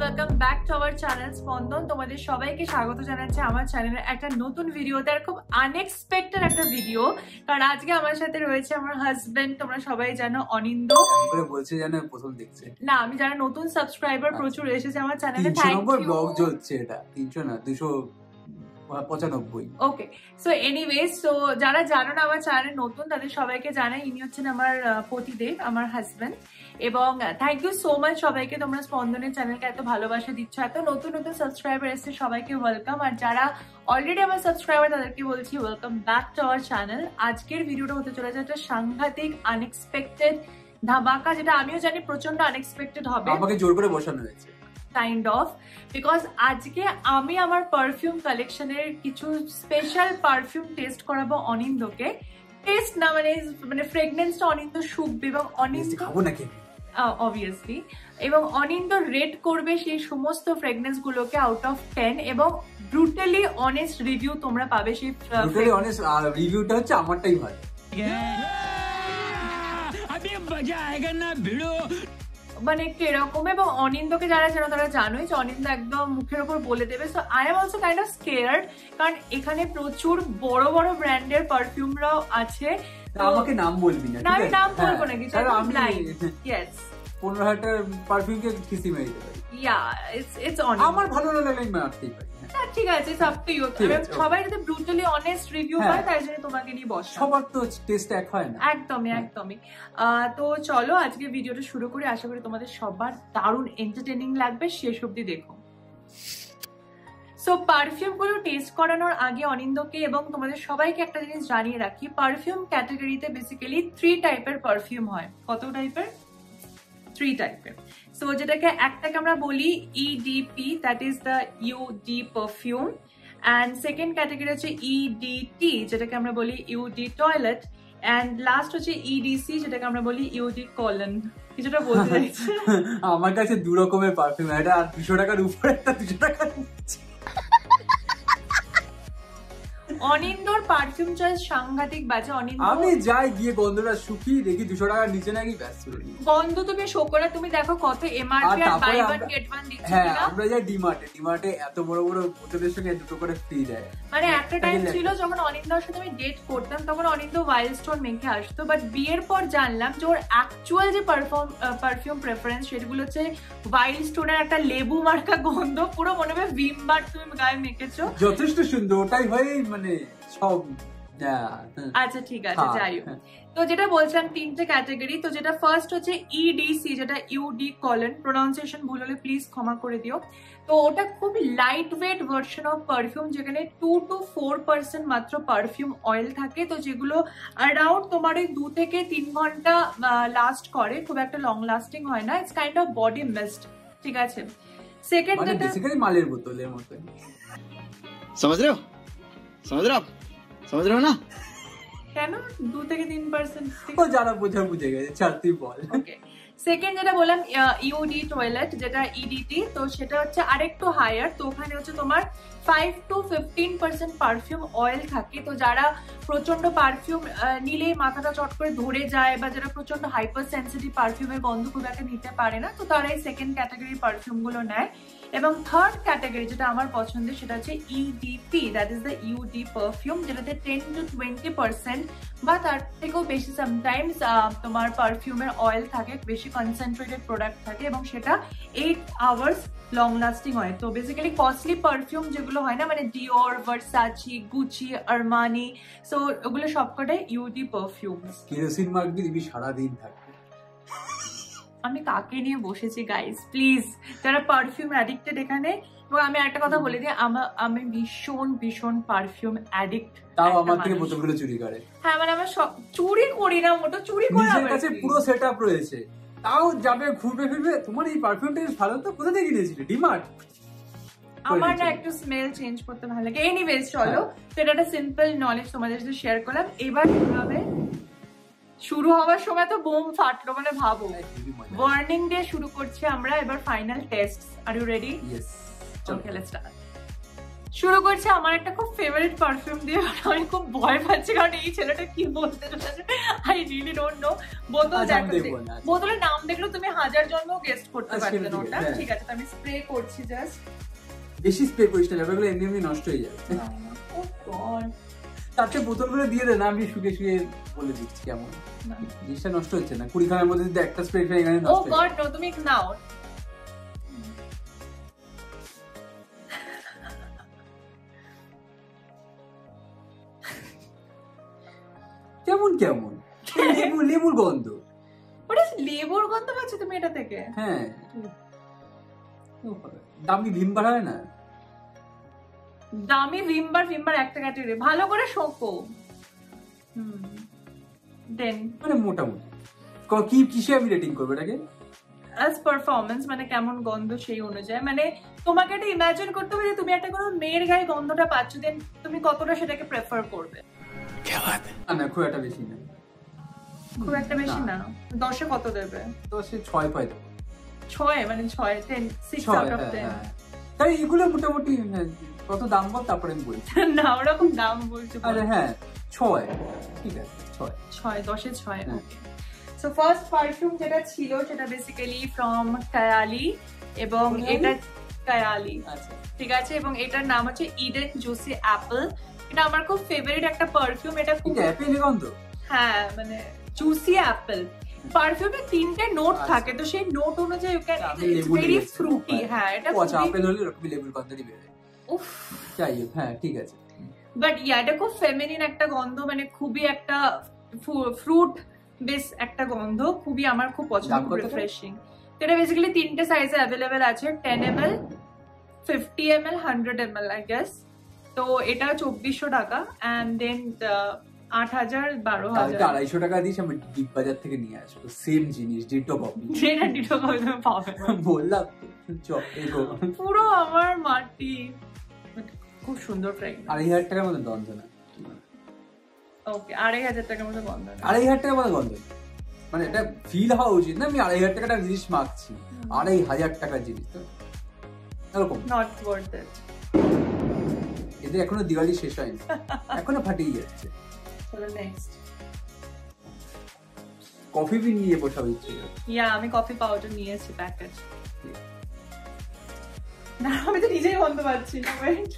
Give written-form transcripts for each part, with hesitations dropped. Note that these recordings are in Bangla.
Welcome back to our channel স্পন্দন। তোমাদের সবাইকে স্বাগত জানাচ্ছি আমার চ্যানেলের একটা নতুন ভিডিওতে, আর খুব আনএক্সপেক্টেড একটা ভিডিও, কারণ আজকে আমার সাথে রয়েছে আমার হাজবেন্ড। তোমরা সবাই জানো অনিন্দ। বলছে জানো প্রথম দেখছে না, আমি যারা নতুন সাবস্ক্রাইবার প্রচুর এসেছে আমার চ্যানেলে, থ্যাংক ইউ। ব্লগ চলছে, এটা 300 না 295। ওকে, সো এনিওয়েজ, তো যারা জানো না আমার চ্যানেলে নতুন, তাদের সবাইকে জানাই ইনি হচ্ছেন আমার পতিদেব, আমার হাজবেন্ড। এবং থ্যাংক ইউ সো মাচ সবাইকে, তোমরা স্পন্দনের চ্যানেলকে এত ভালোবাসা দিচ্ছ, এত নতুন নতুন সাবস্ক্রাইবার এসছে, সবাইকে ওয়েলকাম। আর যারা অলরেডি আমার সাবস্ক্রাইবার তাদেরকে বলছি welcome back to our channel. আজকের ভিডিওটা হতে চলেছে একটা সাংঘাতিক আনএক্সপেক্টেড ধামাকা, যেটা আমিও জানি প্রচন্ড আনএক্সপেক্টেড হবে। আমাকে জোর করে বসানো হয়েছে কাইন্ড অফ, বিকজ আজকে আমি আমার পারফিউম কালেকশনের কিছু স্পেশাল পারফিউম টেস্ট করাবো অনিন্দকে। টেস্ট না, মানে ফ্রেগনেন্সটা অনিন্দ শুকবে এবং অনিন্দ খাবো নাকি অবভিয়াসলি, এবং অনিন্দ রেট করবে সেই সমস্ত ফ্রেগনেন্স গুলোকে আউট অফ 10, এবং ব্রুটালি অনেস্ট রিভিউ তোমরা পাবে। সেই ব্রুটালি অনেস্ট রিভিউটা হচ্ছে আমারটাই ভালো। মানে কিরকম, এবং অনিন্দকে যারা জানো তারা জানোই যে অনিন্দ একদম মুখের উপর বলে দেবে। So I am also kind of scared, কারণ এখানে প্রচুর বড় বড় ব্র্যান্ডের পারফিউমরাও আছে। আমাকে নাম বলবি না, আমি নাম বলবো না, কিছু আমি ইয়েস 15,000 পারফিউমকে কিসি মেরে দিতে পারি। ইয়া ইটস অন, আমার ভালো না লাগলে আমি মারতেই পারি। ঠিক আছে, সব তো সবাই যদি ব্রুটালি অনেস্ট রিভিউ পায়, তাই জন্য তোমাকে নিয়ে বসা। সবার তো টেস্ট এক হয় না। একদমই একদমই। তো চলো আজকে ভিডিওটা শুরু করি। আশা করি তোমাদের সবার দারুণ এন্টারটেইনিং লাগবে, শেষ অবধি দেখো। সো পারফিউম গুলো টেস্ট করানোর আগে অনিন্দকে এবং তোমাদের সবাইকে একটা জিনিস জানিয়ে রাখি, পারফিউম ক্যাটাগরিতে বেসিক্যালি 3 টাইপের পারফিউম হয়। কত টাইপের? 3 টাইপের। সো যেটাকে একটাকে আমরা বলি EDP, that is the UD perfume, and second category হচ্ছে EDT, যেটাকে আমরা বলি UD টয়লেট, অ্যান্ড লাস্ট হচ্ছে EDC, যেটাকে আমরা বলি UD কলন। কিছুটা বলতে চাইছি। আমার কাছে 2 রকমের পারফিউম, এটা আর 200 টাকার উপরে, একটা 200 টাকার নিচে। অনিন্দর পারফিউম চয়েস সাংঘাতিক বাজে। অনিন্দ আমি যাই গিয়ে গন্ধটা শুকিয়ে দেখি 200 টাকার নিচে নাকি ব্যস্ত রই। গন্ধ তুমি শো করে, তুমি দেখো কত MRP আর বাই ওয়ান গেট ওয়ান দিচ্ছে। হ্যাঁ, আমরা যাই ডিমার্টে এত বড় বড় বোতলের সঙ্গে দুটো করে ফ্রি দেয়। মানে একটা টাইম ছিল যখন অনিন্দর সাথে আমি ডেট করতাম, তখন অনিন্দ ওয়াইল্ড স্টোন মেখে আসতো, বাট বিয়ের পর জানলাম যে ওর অ্যাকচুয়াল যে পারফিউম প্রেফারেন্স সেগুলো হচ্ছে ওয়াইল্ড স্টোনের একটা লেবু মার্কা গন্ধ, পুরো মনে হবে ভিম বার তুমি গায়ে মেখেছো। যথেষ্ট সুন্দর, ওটাই হয় মানে সব। আচ্ছা ঠিক আছে, যাই হোক। তো যেটা বলছিলাম 3টে ক্যাটাগরি। তো যেটা ফার্স্ট হচ্ছে EDC, যেটা UD কলন, প্রোনাউন্সিয়েশন ভুল হলে প্লিজ ক্ষমা করে দিও। তো ওটা খুব light weight version of perfume, যেখানে 2 to 4% মাত্র পারফিউম অয়েল থাকে। তো যেগুলো অ্যারাউন্ড তোমার ওই 2 থেকে 3 ঘন্টা লাস্ট করে, খুব একটা লং লাস্টিং হয় না। It's kind of body mist, ঠিক আছে। সেকেন্ড মানে বেসিক্যালি মালের বোতলের মতো। समझ रहे हो না? কেন 2 থেকে 3%? ও যারা বুঝে গেছে, ছাড় তুই বল। ওকে, সেকেন্ড যেটা বললাম UD টয়লেট, যেটা EDT, তো সেটা হচ্ছে আরেকটু হায়ার। তো ওখানে হচ্ছে তোমার 5 to 15% পারফিউম অয়েল থাকে। তো যারা প্রচন্ড পারফিউম নিলেই মাথাটা চট করে ধরে যায়, বা যারা প্রচন্ড হাইপার সেন্সিটিভ পারফিউমের গন্ধ খুব একটা নিতে পারে না, তো তারা এই সেকেন্ড ক্যাটাগরির পারফিউম গুলো নেয়। এবং থার্ড ক্যাটাগরি যেটা আমার পছন্দের, সেটা হচ্ছে EDP, that is the UD perfume, যেটাতে 10 to 20% বা তার থেকেও বেশি সামটাইমস তোমার পারফিউমের অয়েল থাকে, বেশি কনসেন্ট্রেটেড প্রোডাক্ট থাকে, এবং সেটা 8 আওয়ার্স লং লাস্টিং হয়। তো বেসিক্যালি কস্টলি পারফিউম যেগুলো হয় না, মানে ডিওর, ভার্সাচি, গুচি, আরমানি, সো ওগুলো সবকটাই UD পারফিউমস। কেরোসিন মার্ক দিবি সারাদিন থাকবে। আমি কাকে নিয়ে বসেছি গাইস, প্লিজ যারা পারফিউম অ্যাডিক্টেড এখানে। এবং আমি একটা কথা বলে দিই, আমি ভীষণ পারফিউম অ্যাডিক্ট। তাও আমার থেকে বোতলগুলো চুরি করে। হ্যাঁ, মানে আমার চুরি করি না, মোটো চুরি করা নিজের কাছে পুরো সেটআপ রয়েছে, তাও যাবে ঘুরবে ফিরবে, তোমার এই পারফিউমটা ভালো, তো কোথা থেকে কিনেছিলে? ডিমার্ট। আমার না একটু স্মেল চেঞ্জ করতে ভালো লাগে। এনিওয়েজ চলো, তো এটা একটা সিম্পল নলেজ তোমাদের সাথে শেয়ার করলাম। এবার কিভাবে শুরু হওয়ার সময় তো বোম ফাটলো, মানে ভাবো, ওয়ার্নিং দিয়ে শুরু করছি আমরা এবার final test. Are you ready? Yes, okay, let's start. শুরু করছে আমার একটা খুব ফেভারিট পারফিউম দিয়ে। আমি খুব ভয় পাচ্ছি কারণ এই ছেলেটা কি বলতে চলেছে, আই রিয়েলি ডোন্ট নো। বোতল দেখাচ্ছি, বোতলের নাম দেখলে তুমি 1000 জন্ম গেস্ট করতে পারবে না ওটা। ঠিক আছে, তো আমি স্প্রে করছি জাস্ট। বেশি স্প্রে করিস না, ব্যাপারগুলো এমনি এমনি নষ্ট হয়ে যাবে। ও গড, তার চেয়ে বোতলগুলো দিয়ে দে না, আমি শুকিয়ে শুকিয়ে বলে দিচ্ছি কেমন জিনিসটা নষ্ট হচ্ছে না। 20 খানার মধ্যে যদি একটা স্প্রে খেয়ে এখানে নষ্ট। ও গড নো, তুমি নাও। কেমন কেমন লেবুর গন্ধ। ওটা লেবুর গন্ধ পাচ্ছ তুমি এটা থেকে? হ্যাঁ, দাম কি ভিম হয় না? দামি ভিমবার একটা ক্যাটাগরি, ভালো করে শোকো। দেন মানে মোটামুটি কি কিসে আমি রেটিং করবো এটাকে? অ্যাজ পারফরম্যান্স, মানে কেমন গন্ধ সেই অনুযায়ী। মানে তোমাকে এটা ইমাজিন করতে হবে যে তুমি একটা কোনো মেয়ের গায়ে গন্ধটা পাচ্ছ, দেন তুমি কতটা সেটাকে প্রেফার করবে। না খুব একটা বেশি না, খুব একটা বেশি না। 10-এ কত দেবে? 10-এ 6 পাই দেবো। 6 মানে 6 10 6 আউট অফ 10। তাই এগুলো মোটামুটি কত দাম বল তারপরে আমি বলছি। না ওরকম দাম বলছো? আরে হ্যাঁ 6, ঠিক আছে 6 10-এ 6। ওকে, সো ফার্স্ট পারফিউম যেটা ছিল সেটা বেসিক্যালি ফ্রম কায়ালি, এবং এটা কায়ালি, আচ্ছা ঠিক আছে, এবং এটার নাম হচ্ছে ইডেন জুসি অ্যাপল। এটা আমার খুব ফেভারিট একটা পারফিউম। এটা খুব অ্যাপেল গন্ধ, হ্যাঁ মানে জুসি অ্যাপল। পারফিউমে 3টে নোট থাকে, তো সেই নোট অনুযায়ী you can, it's very fruity. হ্যাঁ এটা ও আচ্ছা, আপেল হলে এরকম লেবুর গন্ধই বের হয়। উফ যাই হোক, হ্যাঁ ঠিক আছে। বাট ইয়া এটা খুব ফেমিনিন একটা গন্ধ, মানে খুবই একটা ফ্রুট বেস একটা গন্ধ, খুবই আমার খুব পছন্দ, রিফ্রেশিং। এটা বেসিক্যালি 3টে সাইজে অ্যাভেলেবেল আছে, 10 ml, 50 ml, 100 ml I guess. তো এটা 2400 টাকা, এন্ড দেন 8000 12000। 250 টাকা দিস, আমি ডিপ বাজার থেকে নিয়ে আসবো সেম জিনিস, ডিটো কপি। যেটা ডিটো কপি তুমি পাবে না, বললাম পুরো আমার মাটি। খুব সুন্দর ফ্রেগনেন্স। 2500 টাকার মতো গন্ধ না? ওকে, 2500 টাকার মতো গন্ধ না? 2500 টাকার মতো গন্ধ, মানে এটা ফিল হওয়া উচিত না আমি 2500 টাকার জিনিস মাখছি, 2500 টাকার জিনিস তো এরকম নট ওয়ার্থ ইট। এদের এখনো দিওয়ালি শেষ হয়নি, এখনো ফাটিয়ে যাচ্ছে। চলো নেক্সট। কফি বিন নিয়ে বসা হচ্ছে। ইয়া আমি কফি পাউডার নিয়েছি প্যাকেজ। না আমি তো নিজেই গন্ধ পাচ্ছি না, ওয়েট।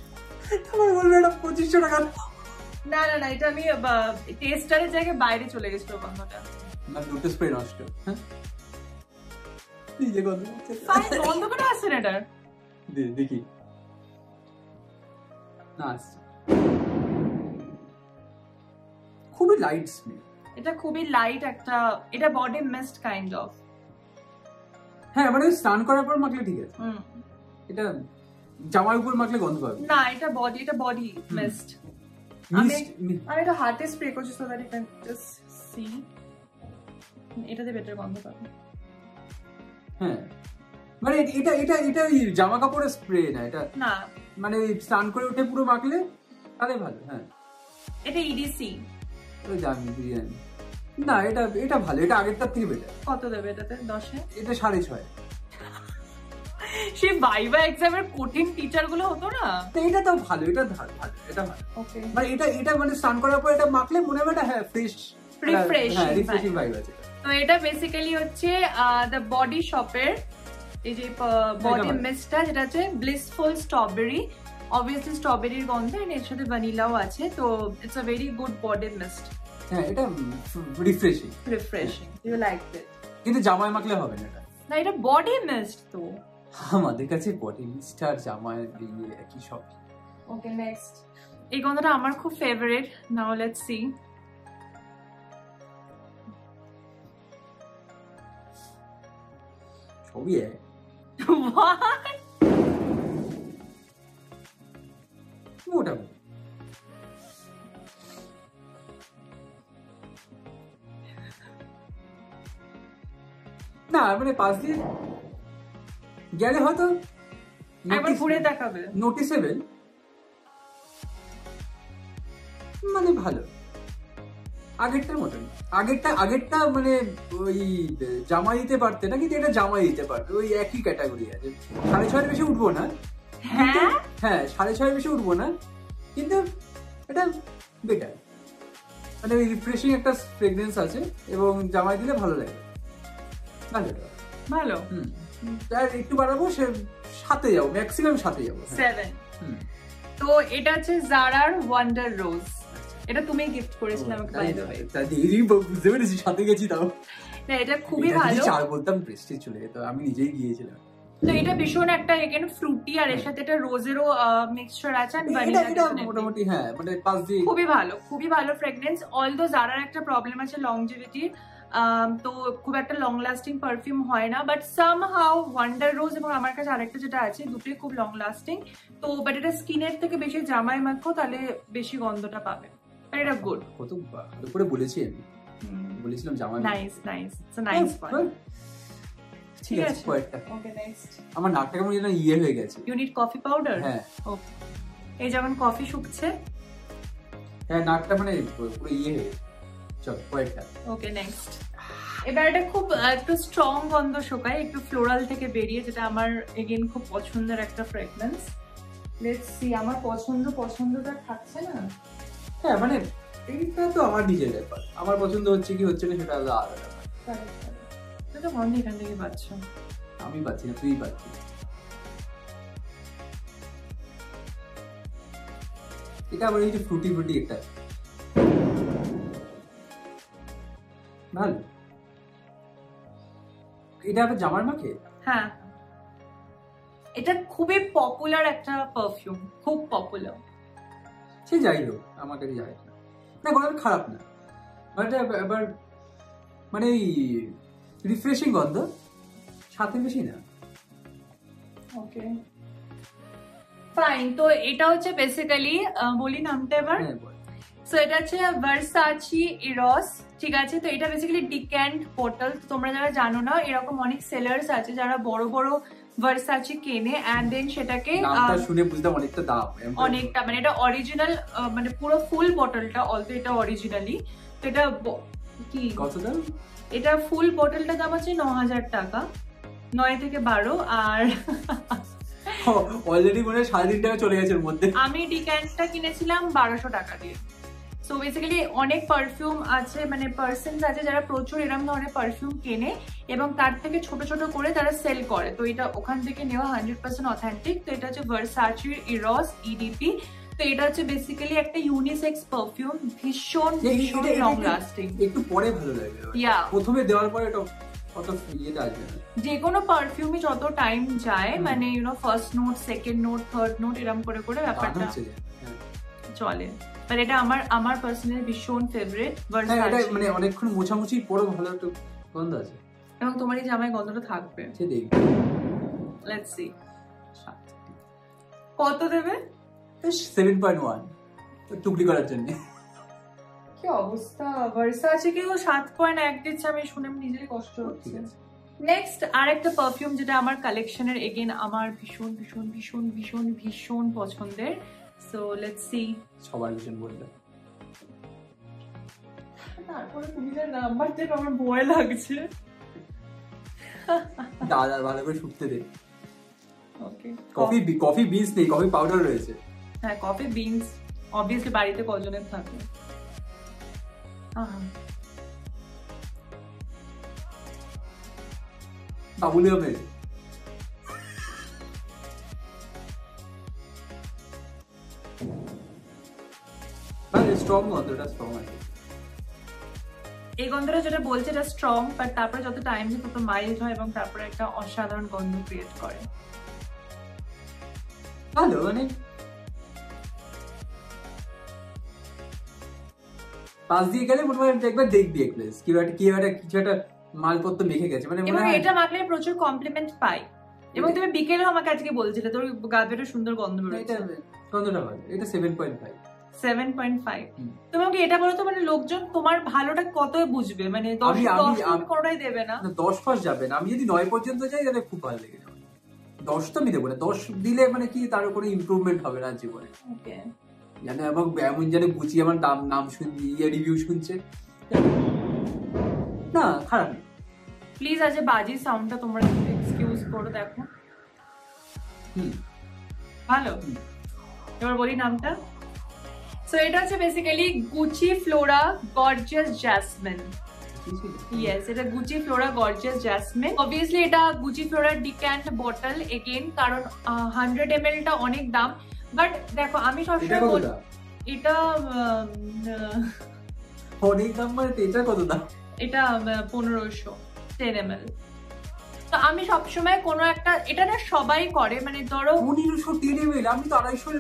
তোমার বলবে এটা 2500 টাকা? না না না, এটা আমি টেস্টারের জায়গায় বাইরে চলে গেছিল গন্ধটা। না দুটো স্প্রে নষ্ট। নিজে গন্ধ হচ্ছে, গন্ধ করে আসছে না এটার। দেখি না, খুবই লাইট স্মেল। এটা খুবই লাইট একটা, এটা বডি মিস্ট কাইন্ড অফ। হ্যাঁ মানে স্নান করার পর মাখলে ঠিক আছে, এটা জামার উপর মাখলে গন্ধ পাবে না। এটা বডি মিস্ট। আমি এটা হাতে স্প্রে করছি so that you can just see. এটাতে বেটার গন্ধ পাবে। হ্যাঁ মানে এটা ওই জামা কাপড়ের স্প্রে না, এটা না মানে স্নান করে উঠে পুরো মাখলে তাহলে ভালো। হ্যাঁ এটা ইডিসি। ওই জানি বিরিয়ানি না, এটা ভালো, এটা আগেরটার থেকে বেটার। কত দেবে এটাতে 10-এ? এটা 6.5। সেই ভাইভা এক্সামের কঠিন টিচার গুলো হতো না, এটা তো ভালো, এটা ভালো, এটা ভালো। ওকে মানে এটা মানে স্নান করার পর এটা মাখলে মনে হবে এটা হ্যাঁ ফ্রেশ রিফ্রেশিং ভাইব আছে। তো এটা বেসিক্যালি হচ্ছে দ্য বডি শপের এই যে বডি মিস্টটা, যেটা হচ্ছে ব্লিসফুল স্ট্রবেরি। অবভিয়াসলি স্ট্রবেরির গন্ধ, এন্ড এর সাথে ভ্যানিলাও আছে, তো it's a very good body mist. হ্যাঁ এটা রিফ্রেশিং ইউ লাইক ইট। কিন্তু জামায় মাখলে হবে না এটা। না এটা বডি মিস্ট তো। আমাদের কাছে বডি মিস্ট আর জামায় দিয়ে একই সব। Okay next. এই গন্ধটা আমার খুব ফেভারিট। Now let's see. সবই এক। মোটামুটি না মানে পাশ দিয়ে গেলে হয়তো একবার ঘুরে দেখাবে, নোটিসেবল, মানে ভালো আগেরটার মতন। আগেরটা মানে ওই জামা দিতে পারতে না, কিন্তু এটা জামা দিতে পারবে, ওই একই ক্যাটাগরি আছে। 6.5 বেশি উঠবো না, হ্যাঁ হ্যাঁ 6.5 বেশি উঠবো না, কিন্তু এটা বেটার, মানে রিফ্রেশিং একটা ফ্রেগরেন্স আছে এবং জামায় দিলে ভালো লাগে, ভালো। আর একটু বাড়াবো, সে 7-এ যাবো, ম্যাক্সিমাম 7-এ যাবো। 7। তো এটা হচ্ছে জারার ওয়ান্ডার রোজ, এটা তুমি গিফট করেছিলে আমাকে বাই দ্য ওয়ে। বুঝতে পেরেছি, 7-এ গেছি তাও। না এটা খুবই ভালো। 4 বলতাম প্রেস্টিজ চলে যেত, আমি নিজেই গিয়েছিলাম। তো এটা ভীষণ একটা এখানে ফ্রুটি, আর এর সাথে এটা রোজেরও মিক্সচার আছে, আর ভ্যানিলা এটা মোটামুটি হ্যাঁ, মানে পাঁচ দিয়ে খুবই ভালো ফ্রেগরেন্স। অলদো জারার একটা প্রবলেম আছে লংজিভিটি, তো খুব একটা লং লাস্টিং পারফিউম হয় না, বাট সামহাউ ওয়ান্ডার রোজ এবং আমার কাছে আরেকটা যেটা আছে, দুটোই খুব লং লাস্টিং। তো বাট এটা স্কিনের থেকে বেশি জামায় মাখো তাহলে বেশি গন্ধটা পাবে, আর এটা গুড। কত ভালো করে বলেছি আমি, বলেছিলাম জামায়। Nice nice, it's a nice one. ঠিক আছে, কয়েকটা। Okay next. আমার নাকটা কেমন যেন ইয়ে হয়ে গেছে। You need coffee powder? হ্যাঁ। ওকে, এই যেমন কফি শুকছে। হ্যাঁ, নাকটা মানে পুরো ইয়ে হয়ে গেছে। চল কয়েকটা। Okay next. এবার এটা খুব একটু স্ট্রং গন্ধ শোকায়, একটু ফ্লোরাল থেকে বেরিয়ে, যেটা আমার এগেইন খুব পছন্দের একটা ফ্রেগরেন্স। লেটস সি, আমার পছন্দটা থাকছে না। হ্যাঁ মানে এইটা তো আমার নিজের ব্যাপার, আমার পছন্দ হচ্ছে কি হচ্ছে না সেটা আলাদা ব্যাপার। তো গন্ধ এখান থেকে পাচ্ছ, আমি পাচ্ছি না, তুই পাচ্ছিস। এটা আবার এই যে ফ্রুটি একটা ভালো। এটা আবার জামার মাখে। হ্যাঁ, এটা খুবই পপুলার একটা পারফিউম, খুব পপুলার। সে যাই হোক, আমার কাছে যায় না, গন্ধ খারাপ না, মানে আবার মানে রিফ্রেশিং গন্ধ, 7-এর বেশি না। Okay fine. তো এটা হচ্ছে বেসিক্যালি, বলি নামটা এবার। সো এটা হচ্ছে ভার্সাচি ইরস, ঠিক আছে। তো এটা বেসিক্যালি ডিক্যান্ট বোতল। তোমরা যারা জানো না, এরকম অনেক সেলার্স আছে যারা বড় বড় ভার্সাচি কেনে, এন্ড দেন সেটাকে নামটা শুনে বুঝলাম অনেকটা দাম, অনেকটা, মানে এটা অরিজিনাল, মানে পুরো ফুল বোতলটা, অলতো এটা অরিজিনালি। তো এটা কি কত দাম? এটা ফুল বোতলটা দাম আছে 9,000 টাকা, 9 থেকে 12। আর অলরেডি মনে হয় 3.5 টাকা চলে গেছে এর মধ্যে। আমি ডিক্যান্টটা কিনেছিলাম 1200 টাকা দিয়ে। সো বেসিক্যালি অনেক পারফিউম আছে, মানে পার্সনস আছে যারা প্রচুর এরকম ধরনের পারফিউম কেনে এবং তার থেকে ছোট ছোট করে তারা সেল করে। তো এটা ওখান থেকে নেওয়া 100% অথেন্টিক। তো এটা হচ্ছে ভার্সাচির ইরস ইডিপি। তো এটা হচ্ছে বেসিক্যালি একটা ইউনিসেক্স পারফিউম, ভীষণ ভীষণ লং লাস্টিং। একটু পরে ভালো লাগবে, ইয়া প্রথমে দেওয়ার পরে এটা কত ইয়েটা আসবে না। যে কোনো পারফিউমে যত টাইম যায়, মানে first note, second note, third note, এরকম করে করে ব্যাপারটা চলে। বাট এটা আমার পার্সোনালি ভীষণ ফেভারিট ভার্সাচি। মানে অনেকক্ষণ মোছামুছি পরে ভালো একটা গন্ধ আছে, এবং তোমার এই জামায় গন্ধটা থাকবে। সে দেখবি। লেটস সি কত দেবে। 7.1 টুকলি করার জন্য। কি অবস্থা, ভার্সাচি কেও 7.1 দিচ্ছে, আমি শুনে নিজেরই কষ্ট হচ্ছে। নেক্সট আরেকটা পারফিউম যেটা আমার কালেকশনের এগেন আমার ভীষণ ভীষণ ভীষণ ভীষণ ভীষণ পছন্দের। So let's see. সবার ভীষণ বলবে, তারপরে তুমি যে নাম্বার দেবে আমার ভয় লাগছে। দাদা ভালো করে শুকতে দে। ওকে, কফি বিনস নেই, কফি পাউডার রয়েছে। হ্যাঁ, কফি বিনস অবভিয়াসলি বাড়িতে কজনের থাকে। বাবুলি হবে। স্ট্রং গন্ধটা, স্ট্রং আছে এই গন্ধটা, যেটা বলছে এটা স্ট্রং, বাট তারপরে যত টাইম যায় তত মাইল্ড হয় এবং তারপরে একটা অসাধারণ গন্ধ ক্রিয়েট করে। ভালো, মানে পাশ দিয়ে গেলে মনে হয় একবার দেখবি কিছু একটা মালপত্র মেখে গেছে, মানে এবং এটা মাখলে প্রচুর কমপ্লিমেন্ট পাই। এবং তুমি বিকেলেও আমাকে আজকে বলছিলে তোর গা বেরো সুন্দর গন্ধ বেরোচ্ছে। গন্ধটা ভালো। এটা 7.5। 7.5। তুমি আমাকে এটা বলো তো, মানে লোকজন তোমার ভালোটা কত বুঝবে, মানে 10 কোনোটাই দেবে না। 10 ফাঁস যাবে না। আমি যদি 9 পর্যন্ত যাই তাহলে খুব ভালো লেগে যাবে। 10 তো আমি দেবো না, 10 দিলে মানে কি তার কোনো ইমপ্রুভমেন্ট হবে না জীবনে। ওকে, জানে এবং এমন জানে গুচি আমার নাম শুনছি, রিভিউ শুনছে না, খারাপ না। প্লিজ আজ বাজি সাউন্ডটা তোমরা এক্সকিউজ করো। দেখো ভালো। এবার বলি নামটা। সো এটা হচ্ছে basically Gucci Flora gorgeous jasmine. Yes, এটা Gucci Flora gorgeous jasmine. Obviously এটা গুচি ফ্লোরার ডিক্যান্ট বটল এগেইন, কারণ 100 ml টা অনেক দাম। বাট দেখো আমি সবসময় বলি এটা অনেক দাম, মানে এটা কত দাম? এটা 1500 10 ml। তো আমি সবসময় কোনো একটা, এটা না সবাই করে, মানে ধরো 1500 10 ml, আমি তো 250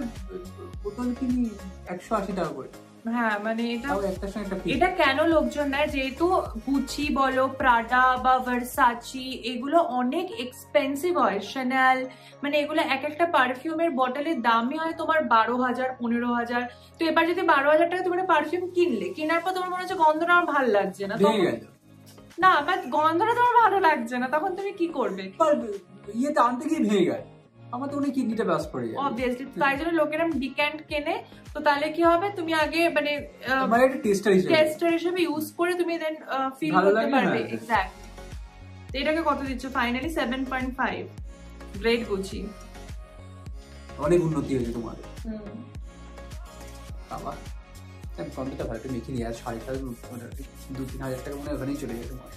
বোতল কিনি 180 টাকা করে। হ্যাঁ, মানে এটা কেন লোকজন নেয়, যেহেতু গুচি বলো, প্রাডা বা ভার্সাচি এগুলো অনেক এক্সপেন্সিভ হয়, শ্যানেল, মানে এগুলো এক একটা পারফিউমের বটলের দামই হয় তোমার 12,000 15,000। তো এবার যদি 12,000 টাকা তোমার পারফিউম কিনলে, কেনার পর তোমার মনে হচ্ছে গন্ধটা আমার ভালো লাগছে না, না বাট গন্ধটা তোমার ভালো লাগছে না, তখন তুমি কি করবে? ইয়েতে আনতে গিয়ে ভেঙে গেল, আমার তো অনেক কিডনিটা ব্যাস পড়ে যায় অবভিয়াসলি। তাই জন্য লোকেরা ডিক্যান্ট কেনে। তো তাহলে কি হবে, তুমি আগে মানে একটা টেস্টার হিসেবে ইউজ করে তুমি দেন ফিল করতে পারবে। এক্স্যাক্টলি। তো এটাকে কত দিচ্ছ? ফাইনালি 7.5। গ্রেট গুচি, অনেক উন্নতি হয়েছে তোমার। বাবা কম্পিউটার ভালো মেখে নিয়ে আর 2-3 হাজার টাকা মনে হয় ওখানেই চলে যায় তোমার।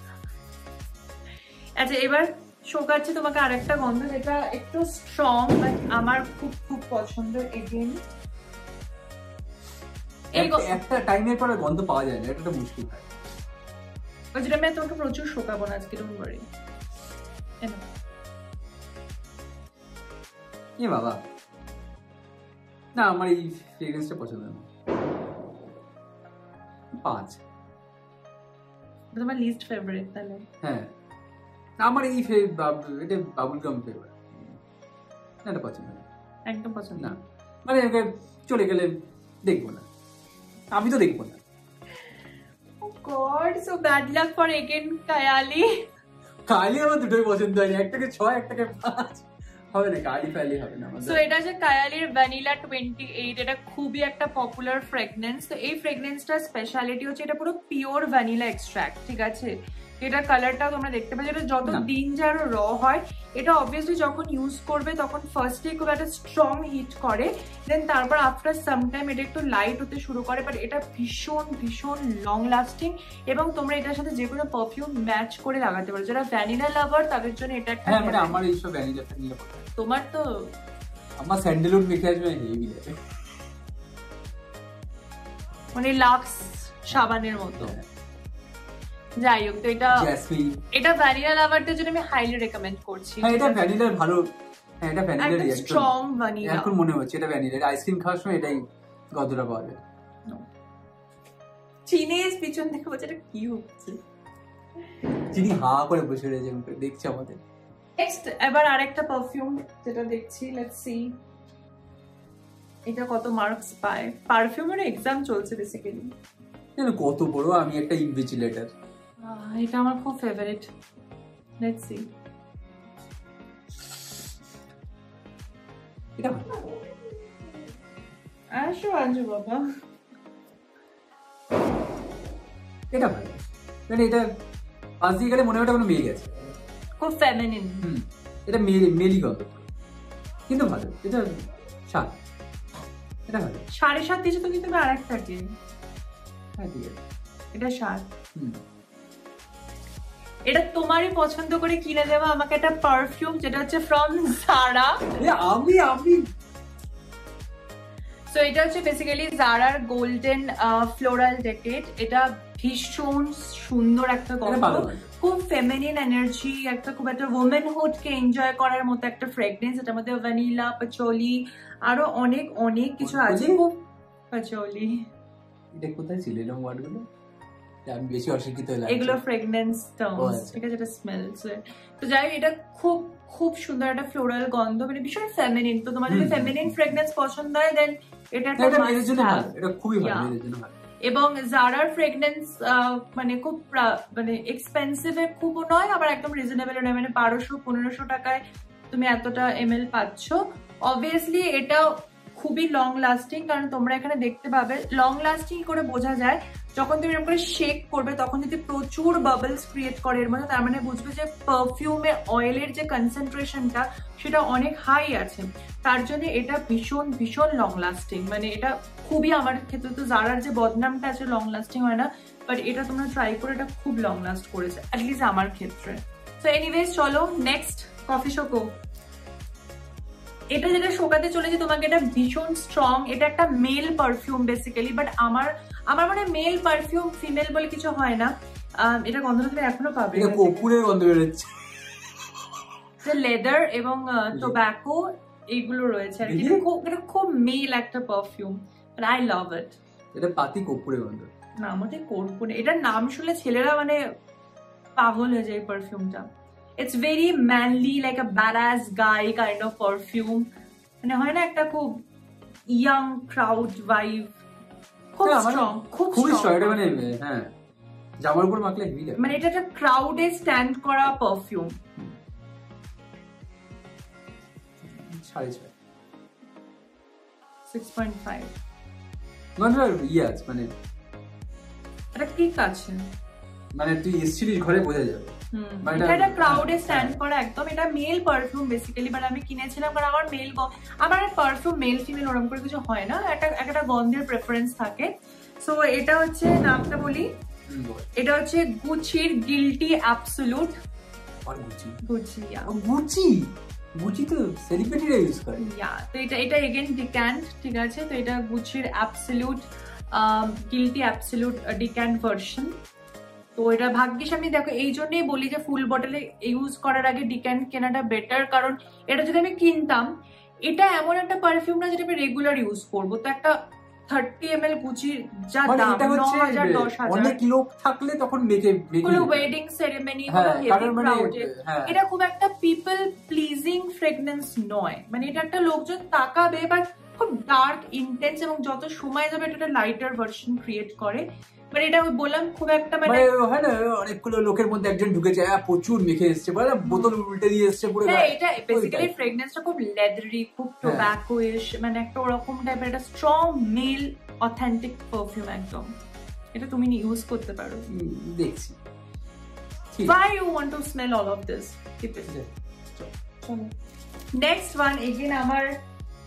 আচ্ছা, এবার শোকাচ্ছে তোমাকে আরেকটা গন্ধ, যেটা একটু স্ট্রং বাট আমার খুব খুব পছন্দ। এগেইন একটা টাইমের পরে গন্ধ পাওয়া যায় না, এটা মুশকিল হয়। ওই যেটা আমি তোমাকে প্রচুর শোকাবো না আজকে, ডোন্ট ওয়ারি। এ বাবা, না আমার এই ফ্রেগ্রেন্সটা পছন্দ না। 5। তোমার লিস্ট ফেভারিট তাহলে? হ্যাঁ, আমার এই এটা বাবুল গাম ফ্লেভার, এটা পছন্দ না, একদম পছন্দ না। মানে চলে গেলে দেখবো না, আমি তো দেখবো না। God, so bad luck for again Kayali. Kayali আমার দুটোই পছন্দ হয়, একটাকে 6 একটাকে 5 হবে না, কায়ালি ফায়ালি হবে না আমাদের। সো এটা যে কায়ালির ভ্যানিলা 28, এটা খুবই একটা পপুলার ফ্রেগনেন্স। তো এই ফ্রেগনেন্সটার স্পেশালিটি হচ্ছে এটা পুরো পিওর ভ্যানিলা এক্সট্রাক্ট, ঠিক আছে? এটা কালারটাও তোমরা দেখতে পাচ্ছ, এটা যত দিন যার র হয়, এটা অবভিয়াসলি যখন ইউজ করবে তখন ফার্স্টে খুব একটা স্ট্রং হিট করে, দেন তারপর আফটার সাম টাইম এটা একটু লাইট হতে শুরু করে। বাট এটা ভীষণ ভীষণ লং লাস্টিং, এবং তোমরা এটার সাথে যে কোনো পারফিউম ম্যাচ করে লাগাতে পারো। যারা ভ্যানিলা লাভার তাদের জন্য এটা একটা, হ্যাঁ মানে আমার এইসব ভ্যানিলা তোমার তো আমার স্যান্ডেলউড মেখে আসবে হেভি লাগে, মানে লাক্স সাবানের মতো। যাই হোক, তো এটা ভ্যানিলা লাভারদের জন্য আমি হাইলি রেকমেন্ড করছি। হ্যাঁ, এটা ভ্যানিলার ভালো। হ্যাঁ, এটা ভ্যানিলার একদম স্ট্রং ভ্যানিলা। এখন মনে হচ্ছে এটা ভ্যানিলার। আইসক্রিম খাওয়ার সময় এটাই গন্ধটা পাওয়া যায়। চিনিস পিছন থেকে বলছে এটা কি হচ্ছে, চিনি হা করে বসে রয়েছে দেখছে আমাদের। নেক্সট এবার আরেকটা পারফিউম যেটা দেখছি, লেটস সি এটা কত মার্কস পায়। পারফিউমের এক্সাম চলছে বেসিক্যালি। কত বড়, আমি একটা ইনভিজিলেটর, এটা আমার খুব ফেভারিট। Let's see. এটা আসো আঞ্জু বাবা, এটা ভালো। মানে এটা পাশ দিয়ে গেলে মনে হয় কোনো মেয়ে গেছে, খুব ফেমিনিন। এটা মেলি গন্ধ, কিন্তু ভালো। এটা 7, এটা ভালো। 7.5 দিয়েছো তো, কিন্তু আরেকটাকে। হ্যাঁ ঠিক আছে, এটা 7। এটা তোমারই পছন্দ করে কিনে দেওয়া আমাকে একটা পারফিউম, যেটা হচ্ছে ফ্রম জারা। আমি সো এটা হচ্ছে বেসিক্যালি জারার গোল্ডেন ফ্লোরাল ডেকেড। এটা ভীষণ সুন্দর একটা গন্ধ, খুব ফেমিনিন এনার্জি, একটা খুব একটা ওমেনহুড কে এনজয় করার মতো একটা ফ্রেগনেন্স। এটার মধ্যে ভ্যানিলা, পাচোলি, আরো অনেক অনেক কিছু আছে। খুব পাচোলি, এটা কোথায় ছিল এরকম ওয়ার্ডগুলো? আমি বেশি অশিক্ষিত হলাম। এগুলো ফ্রেগনেন্স টার্মস, ঠিক আছে? এটা স্মেলস। তো যাই হোক, এটা খুব খুব সুন্দর একটা ফ্লোরাল গন্ধ, মানে ভীষণ ফেমিনিন। তো তোমার যদি ফেমিনিন ফ্রেগনেন্স পছন্দ হয়, দেন এটা একটা মাস্ট হ্যাভ। এটা খুবই ভালো, এর জন্য ভালো। এবং জারার ফ্রেগনেন্স মানে খুব মানে এক্সপেন্সিভ খুবও নয়, আবার একদম রিজনেবল নয়। মানে 1200-1500 টাকায় তুমি এতটা ml পাচ্ছ। অবভিয়াসলি এটা খুবই লং লাস্টিং, কারণ তোমরা এখানে দেখতে পাবে লং লাস্টিং করে বোঝা যায়। যখন তুমি এরকম করে শেক করবে তখন যদি প্রচুর বাবলস ক্রিয়েট করে এর মধ্যে, তার মানে বুঝবে যে পারফিউমে অয়েলের যে কনসেন্ট্রেশনটা সেটা অনেক হাই আছে। তার জন্য এটা ভীষণ ভীষণ লং লাস্টিং, মানে এটা খুবই, আমার ক্ষেত্রে তো জারার যে বদনামটা আছে লং লাস্টিং হয় না, বাট এটা তোমরা ট্রাই করে এটা খুব লং লাস্ট করেছে, অ্যাটলিস্ট আমার ক্ষেত্রে। সো এনিওয়েজ চলো নেক্সট কফি শোকো। এটা যেটা শোকাতে চলেছে তোমাকে, এটা ভীষণ স্ট্রং, এটা একটা মেল পারফিউম বেসিক্যালি, বাট আমার মানে মেল পারফিউম ফিমেল বলে কিছু হয় না। এটা গন্ধটা তুমি এখনো পাবে, এটা কর্পূরের গন্ধ বেরোচ্ছে, লেদার এবং টোব্যাকো এইগুলো রয়েছে আর কি। এটা খুব মেল একটা পারফিউম, বাট আই লাভ ইট। এটা পাতি কর্পূরের গন্ধ না, আমাদের কর্পূরে, এটার নাম শুনলে ছেলেরা মানে পাগল হয়ে যায় এই পারফিউমটা। It's very manly, like a badass guy kind of perfume. মানে হয় না একটা খুব young crowd vibe, খুব strong, খুব strong। এটা মানে হ্যাঁ, জামার উপর মাখলে হেভি লাগে, মানে এটা একটা ক্রাউডে স্ট্যান্ড করা পারফিউম। 6.5 মানে ইয়াস, মানে এটা ঠিক আছে, মানে তুই এসছিলিস ঘরে বোঝা যাবে। এটা ক্রাউডে স্ট্যান্ড করা একদম। এটা মেল পারফিউম বেসিক্যালি, বাট আমি কিনেছিলাম কারণ আমার পারফিউম মেল ফিমেল ওরকম করে কিছু হয় না, একটা গন্ধের প্রেফারেন্স থাকে। সো এটা হচ্ছে, নামটা বলি, এটা হচ্ছে গুচির গিল্টি অ্যাবসোলুট। গুচি তো সেলিব্রিটিরা ইউজ করে। তো এটা এগেইন ডিক্যান্ট, ঠিক আছে। তো এটা গুচির Absolute Guilty Absolute decant version. তো এটা ভাগ্যিস আমি, দেখো এই জন্যই বলি যে ফুল বটলে ইউজ করার আগে ডিক্যান্ট কেনাটা বেটার, কারণ এটা যদি আমি কিনতাম, এটা এমন একটা পারফিউম না যেটা আমি রেগুলার ইউজ করবো। তো একটা 30 ml গুচির যা দাম, 9,000 10,000, অনেক লোক থাকলে তখন কোনো ওয়েডিং সেরেমনি, কোনো হেভি ক্রাউডে, এটা খুব একটা পিপল প্লিজিং ফ্রেগনেন্স নয়। মানে এটা একটা লোকজন তাকাবে, বাট খুব ডার্ক ইন্টেন্স, এবং যত সময় যাবে এটা লাইটার ভার্সন ক্রিয়েট করে। মানে এটা বললাম খুব একটা মানে হয় না, অনেকগুলো লোকের মধ্যে একজন ঢুকেছে, প্রচুর মেখে এসছে, বোতল উল্টে দিয়ে এসছে পুরো। হ্যাঁ, এটা বেসিক্যালি ফ্রেগনেন্সটা খুব লেদারি, খুব টোব্যাকো-ইশ, মানে একটা ওরকম টাইপের একটা স্ট্রং মেল অথেন্টিক পারফিউম একদম। এটা তুমি ইউজ করতে পারো, দেখছি। Why you want to smell all of this? Keep it. Next one again আমার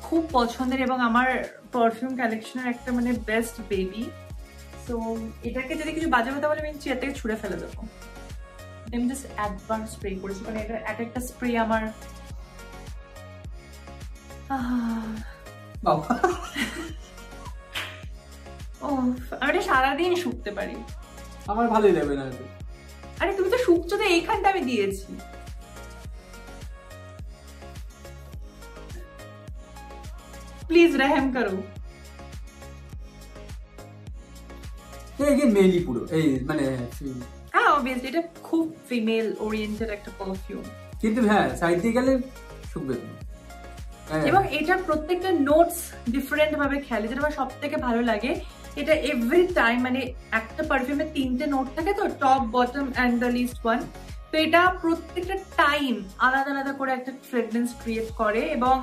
খুব পছন্দের এবং আমার পারফিউম কালেকশনের একটা মানে বেস্ট বেবি। তো এটাকে যদি কিছু বাজে কথা বলে আমি চেয়ার থেকে ছুঁড়ে ফেলে দেবো। আমি জাস্ট একবার স্প্রে করেছি, মানে এটা একটা স্প্রে আমার আমি এটা সারাদিন শুকতে পারি, আমার ভালোই লাগবে না। আরে তুমি তো শুকছো, তো এইখানটা আমি দিয়েছি। প্লিজ রহম করো। মেলি পুরো এই মানে হ্যাঁ, অবভিয়াসলি এটা খুব ফিমেল ওরিয়েন্টেড একটা পারফিউম, কিন্তু হ্যাঁ সাইড দিয়ে গেলে শুকবে। এবং এটা প্রত্যেকটা নোটস ডিফারেন্ট ভাবে খেলে, যেটা আমার সব থেকে ভালো লাগে। এটা এভরি টাইম, মানে একটা পারফিউমে 3টে নোট থাকে, তো top bottom and the last one. তো এটা প্রত্যেকটা টাইম আলাদা আলাদা করে একটা ফ্রেগরেন্স ক্রিয়েট করে। এবং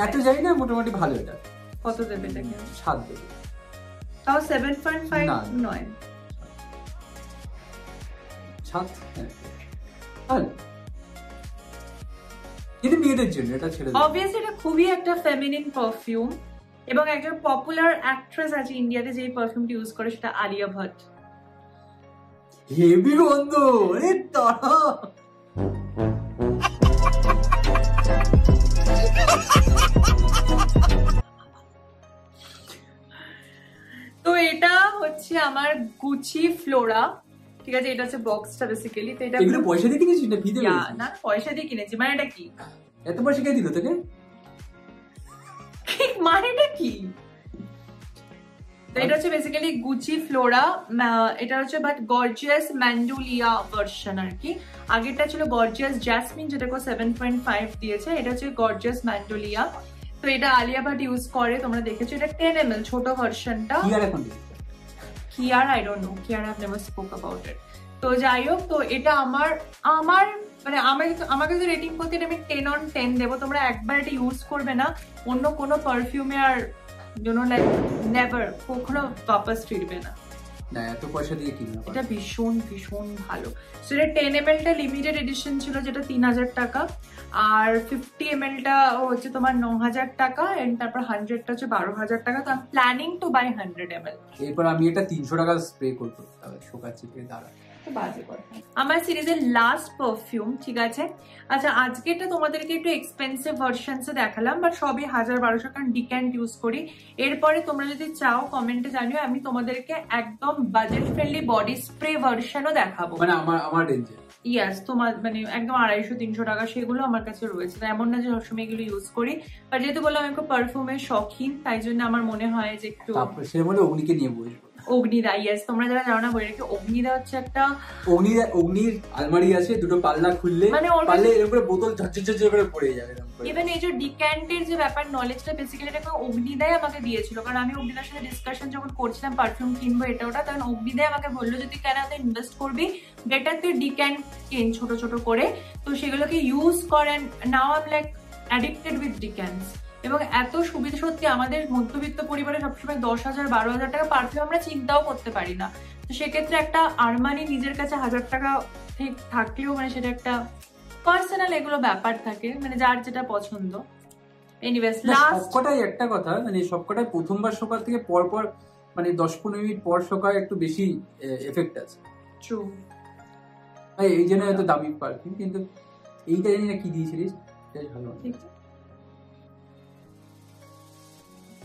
এত জানি না, মোটামুটি ভালো। এটা কত দেবে? এটাকে 7 দেবে, তাও 7.5 নয়, 7। হ্যাঁ, কিন্তু মেয়েদের জন্য এটা ছেড়ে দাও। অবভিয়াসলি এটা খুবই একটা ফেমিনিন পারফিউম, এবং একজন পপুলার অ্যাক্ট্রেস আছে ইন্ডিয়াতে যে পারফিউমটি ইউজ করে, সেটা আলিয়া ভাট। হেভি গন্ধ, আরে তারা তো এটা হচ্ছে আমার গুচি ফ্লোরা, ঠিক আছে। এটা হচ্ছে বক্সটা বেসিক্যালি। তো এটা এগুলো পয়সা দিয়ে কিনেছিস না ফ্রিতে? না, পয়সা দিয়ে কিনেছি। মানে এটা কি, এত পয়সা কে দিল তোকে? মানেটা কি? তো এটা হচ্ছে বেসিক্যালি গুচি ফ্লোরা। এটা হচ্ছে বাট গর্জিয়াস ম্যান্ডোলিয়া ভার্সন আর কি। আগেরটা ছিল গর্জিয়াস জ্যাসমিন, যেটাকে 7.5 দিয়েছে। এটা হচ্ছে গর্জিয়াস ম্যান্ডোলিয়া। তো এটা আলিয়া ভাট ইউজ করে, তোমরা দেখেছো। এটা 10 ml ছোট ভার্সনটা। কিয়ার আই ডোন্ট নো, কিয়ার I have never spoke about it. তো যাই হোক, তো এটা আমার মানে আমাকে যদি রেটিং করতে, এটা আমি 10 on 10 দেবো। তোমরা একবার এটা ইউজ করবে না, অন্য কোনো পারফিউমে আর লাইক নেভার, কখনো বাপাস ফিরবে না। না এত পয়সা দিয়ে কিনবে এটা ভীষণ ভীষণ ভালো। সেটা 10 ml টা লিমিটেড এডিশন ছিল যেটা 3000 টাকা, আর 50 ml টা হচ্ছে তোমার 9000 টাকা, এন্ড তারপর 100 টা হচ্ছে 12000 টাকা। তো আমি প্ল্যানিং টু বাই 100 ml। এরপর আমি এটা 300 টাকা স্প্রে করবো শোকাচ্ছি দাঁড়া। আমার সিরিজের লাস্ট পারফিউম, ঠিক আছে। আচ্ছা আজকে এটা তোমাদেরকে একটু এক্সপেন্সিভ ভার্সনসে দেখালাম, বাট সবই 1000-1200 কারণ ডিক্যান্ট ইউজ করি। এরপরে তোমরা যদি চাও কমেন্টে জানিও, আমি তোমাদেরকে একদম বাজেট ফ্রেন্ডলি বডি স্প্রে ভার্সনও দেখাবো, মানে আমার রেঞ্জে। ইয়াস, তোমার মানে একদম 250-300 টাকা সেগুলো আমার কাছে রয়েছে। এমন না যে সবসময় এগুলো ইউজ করি, বাট যেহেতু বললাম আমি একটু পারফিউমের শখিন, তাই জন্য আমার মনে হয় যে একটু সে বলে অগ্নিকে নিয়ে বসবো। অগ্নিদা, ইয়েস, তোমরা যারা জানো না বলে রেখে, অগ্নিদা হচ্ছে একটা অগ্নির আলমারি আছে, দুটো পাল্লা খুললে মানে পারলে এর উপরে বোতল ঝরঝর করে পড়ে যাবে। ইভেন এই যে ডিক্যান্টের যে ব্যাপার নলেজটা বেসিক্যালি এটা অগ্নিদাই আমাকে দিয়েছিল, কারণ আমি অগ্নিদার সাথে ডিসকাশন যখন করছিলাম পারফিউম কিনবো এটা ওটা, তখন অগ্নিদাই আমাকে বললো যে তুই কেন এত ইনভেস্ট করবি, বেটার তুই ডিক্যান্ট কিন ছোট ছোট করে, তো সেগুলোকে ইউজ করেন। Now I am like addicted with decants, এবং এত সুবিধা। সত্যি আমাদের মধ্যবিত্ত পরিবারে সবসময় 10,000-12,000 টাকা পারফিউম আমরা চিন্তাও করতে পারি না, তো সেক্ষেত্রে একটা আরমানি নিজের কাছে 1000 টাকা ঠিক থাকলেও মানে সেটা একটা পার্সোনাল এগুলো ব্যাপার থাকে, মানে যার যেটা পছন্দ। এনিওয়েজ লাস্ট সবকটাই একটা কথা, মানে সবকটাই প্রথমবার শোকার থেকে পর মানে 10-15 মিনিট পর শোকায় একটু বেশি এফেক্ট আছে। ট্রু, এই জন্য এত দামি পারফিউম। কিন্তু এইটা জানি না কি দিয়েছিলিস, বেশ ভালো।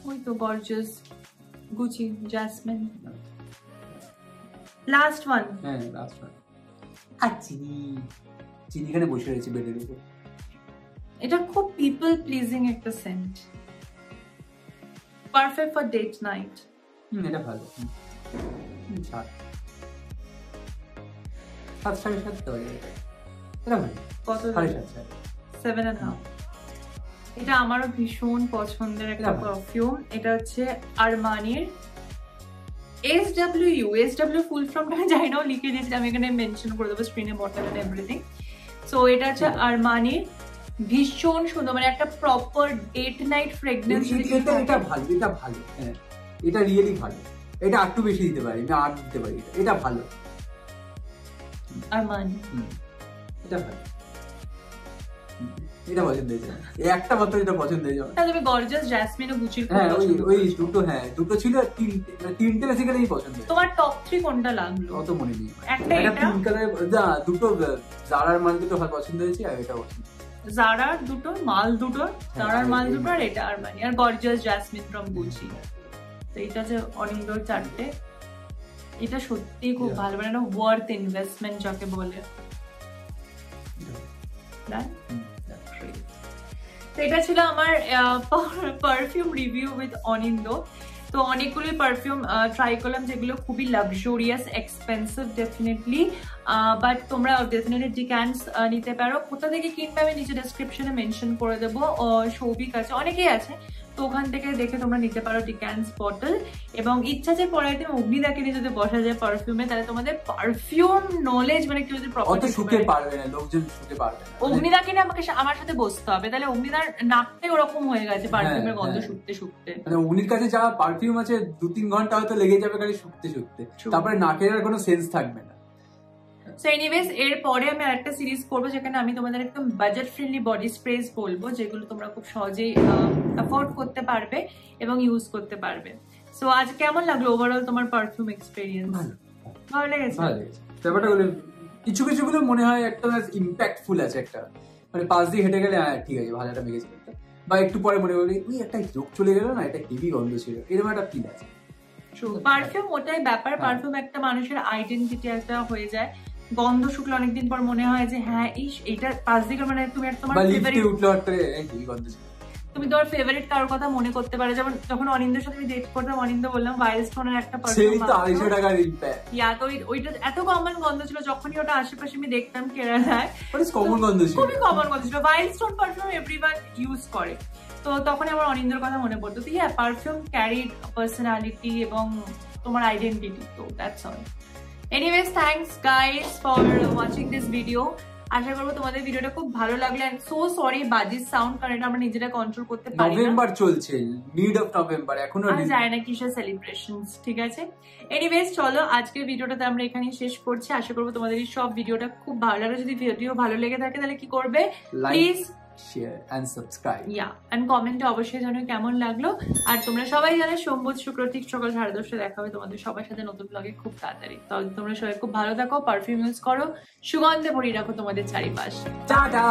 ওই তো gorgeous Gucci jasmine. Last one, হ্যাঁ লাস্ট ওয়ান। আর চিনি এখানে বসে রয়েছে বেডের উপর। এটা খুব পিপল প্লিজিং একটা scent, perfect for date night. এটা ভালো। 7.5 তো এটা ভালো। কত? 7.5। 7.5। এটা আমারও ভীষণ পছন্দের একটা পারফিউম। এটা হচ্ছে আরমানির SW ফুল ফর্মটা জানি না, লিখে দিয়েছি আমি, এখানে মেনশন করে দেবো স্ক্রিনে, বটল এন্ড এভরিথিং। সো এটা হচ্ছে আরমানির, ভীষণ সুন্দর, মানে একটা প্রপার ডেট নাইট ফ্রেগনেন্স। এটা ভালো, এটা ভালো, হ্যাঁ এটা রিয়েলি ভালো। এটা একটু বেশি দিতে পারি, আমি 8 দিতে পারি। এটা ভালো আরমানি, এটা ভালো। এটা পছন্দ হয়েছে, একটা মাত্র এটা পছন্দ হয়েছে। তুমি গর্জিয়াস জ্যাসমিন ও গুচির হ্যাঁ ওই দুটো, হ্যাঁ দুটো ছিল, তিনটে বেসিক্যালি পছন্দ। তোমার টপ 3 কোনটা লাগলো? অত মনে নেই। একটা এটা পিঙ্ক কালার, দুটো জারার মাল দুটো পছন্দ হয়েছে, আর এটা পছন্দ। জারার দুটো মাল, দুটো জারার মাল দুটো, আর এটা আরমানি, আর গর্জিয়াস জ্যাসমিন ফ্রম গুচি। তো এটা যে অনিন্দর 4টে, এটা সত্যি খুব ভালো, মানে একটা ওয়ার্থ ইনভেস্টমেন্ট যাকে বলে। তো এটা ছিল আমার পারফিউম রিভিউ উইথ অনিন্দ। তো অনেকগুলো পারফিউম ট্রাই করলাম যেগুলো খুবই লাক্সারিয়াস, এক্সপেন্সিভ ডেফিনেটলি, বাট তোমরা ডেফিনেটলি ডিক্যান্টস নিতে পারো। কোথা থেকে কিনবে আমি নিচে ডেসক্রিপশনে মেনশন করে দেবো। সৌভিক আছে, অনেকেই আছে, তো ওখান থেকে দেখে তোমরা নিতে পারো ডিক্যান্টস বটল। এবং ইচ্ছা যে পরে একদিন অগ্নিদাকে নিয়ে যদি বসা যায় পারফিউমে, তাহলে তোমাদের পারফিউম নলেজ মানে কেউ যদি প্রপারলি শুকে পারবে না, লোকজন শুকে পারবে না। অগ্নিদাকে নিয়ে আমাকে আমার সাথে বসতে হবে, তাহলে অগ্নিদার নাকটাই ওরকম হয়ে গেছে পারফিউমের গন্ধ শুকতে শুকতে। মানে অগ্নির কাছে যা পারফিউম আছে 2-3 ঘন্টা হয়তো লেগে যাবে খালি শুকতে শুকতে, তারপরে নাকের আর কোনো সেন্স থাকবে না। সো এনিওয়েজ, এরপরে আমি আরেকটা সিরিজ করবো যেখানে আমি তোমাদের একদম বাজেট ফ্রেন্ডলি বডি স্প্রেস বলবো, যেগুলো তোমরা খুব সহজেই অ্যাফোর্ড করতে পারবে এবং ইউজ করতে পারবে। সো আজ কেমন লাগলো ওভারঅল তোমার পারফিউম এক্সপেরিয়েন্স? ভালো লেগেছে? ব্যাপারটা হলো কিছু কিছুগুলো মনে হয় একটা ইম্প্যাক্টফুল আছে, একটা মানে পাশ দিয়ে হেঁটে গেলে হ্যাঁ ঠিক আছে ভালো একটা মেগেছে, বা একটু পরে মনে করলে ওই একটা লোক চলে গেল না, এটা হেভি গন্ধ ছিল, এরকম একটা ফিল আছে। পারফিউম ওটাই ব্যাপার, পারফিউম একটা মানুষের আইডেন্টিটি একটা হয়ে যায়। গন্ধ শুকলে অনেকদিন পর মনে হয় যে হ্যাঁ এইটা পাশ দিকে, মানে তুমি তোমার ফেভারিট উঠলো হেভি গন্ধ ছিল, তুমি তোমার ফেভারিট কারোর কথা মনে করতে পারো। যেমন যখন অনিন্দের সাথে আমি ডেট করতাম, অনিন্দ বললাম ওয়াইল্ডস্টোনের একটা পারফিউম, সেই তো 250 টাকার ইম্প্যাক্ট, ইয়া তো ওইটা এত কমন গন্ধ ছিল, যখনই ওটা আশেপাশে আমি দেখতাম কেরালায়, কমন গন্ধ ছিল, খুবই কমন গন্ধ ছিল। ওয়াইল্ডস্টোন পারফিউম এভরিওয়ান ইউজ করে, তো তখন আমার অনিন্দের কথা মনে পড়তো। তো ইয়া, পারফিউম ক্যারিড পার্সোনালিটি এবং তোমার আইডেন্টিটি, তো that's all. Anyways, thanks guys for watching this video. আশা করবো তোমাদের ভিডিওটা খুব ভালো লাগলো। এন্ড সো সরি বাজির সাউন্ড, কারণ এটা আমরা নিজেরা কন্ট্রোল করতে পারি না। নভেম্বর চলছে, মিড অফ নভেম্বর, এখনো যায় না কিসের সেলিব্রেশনস, ঠিক আছে। এনিওয়েজ চলো আজকের ভিডিওটাতে আমরা এখানেই শেষ করছি। আশা করবো তোমাদের এই সব ভিডিওটা খুব ভালো লাগে। যদি ভিডিও ভালো লেগে থাকে তাহলে কি করবে, please share and subscribe, and কমেন্টে অবশ্যই জানাও কেমন লাগলো। আর তোমরা সবাই জানো সোম বুধ শুক্র ঠিক সকাল 10:30 দেখা হবে তোমাদের সবার সাথে নতুন ব্লগে খুব তাড়াতাড়ি। তাহলে তোমরা সবাই খুব ভালো থাকো, পারফিউম ইউজ করো, সুগন্ধে ভরিয়ে রাখো তোমাদের চারিপাশ। টাটা।